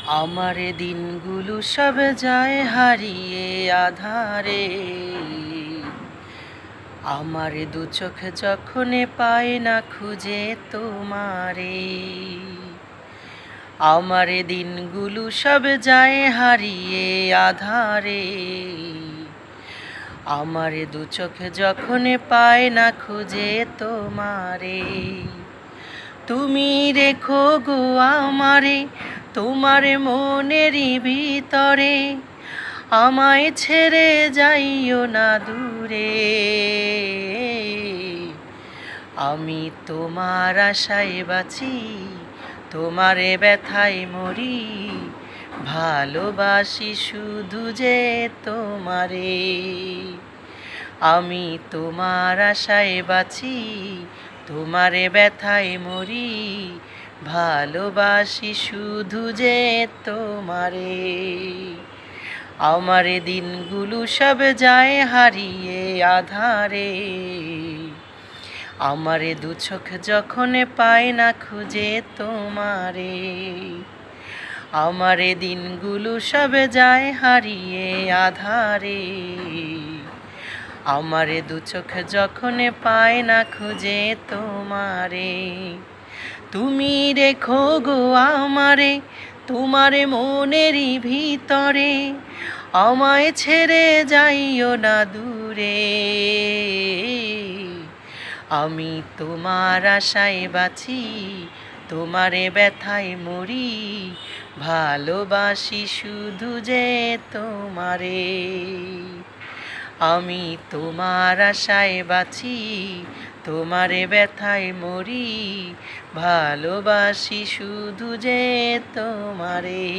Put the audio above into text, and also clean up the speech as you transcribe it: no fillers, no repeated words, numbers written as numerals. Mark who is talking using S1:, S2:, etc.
S1: আমার দিনগুলো সব যায় হারিয়ে আধারে। আমার দু চোখ যখন পায় না খুঁজে তোমারে। আমার দিনগুলো সব যায় হারিয়ে আধারে। আমার দু চোখ যখন পায় না খুঁজে তোমারে। তুমি রেখো গো আমারে তোমার মনেরই ভিতরে, আমায় ছেড়ে যাইও না দূরে। আমি তোমার আশায় বাঁচি, তোমারে ব্যথায় মরি, ভালোবাসি শুধু যে তোমারে। আমি তোমার আশায় বাঁচি, তোমারে ব্যথায় মরি, ভালোবাসি শুধু যে তোমারে। আমার দিনগুলো সব যায় হারিয়ে আধারে। আমার দু চোখ যখন পায় না খুঁজে তোমারে। আমার দিনগুলো সব যায় হারিয়ে আধারে। আমার দু চোখ যখন পায় না খুঁজে তোমারে। তুমি রেখো গো আমারে তোমার মনেরই ভিতরে, আমায় ছেড়ে যাইও না দূরে। আমি তোমার আশায় বাঁচি, তোমারে ব্যথায় মরি, ভালোবাসি শুধু যে তোমারে। আমি তোমার আশায় বাঁচি, তোমারে ব্যথায় মরি, ভালোবাসি শুধু যে তোমারে।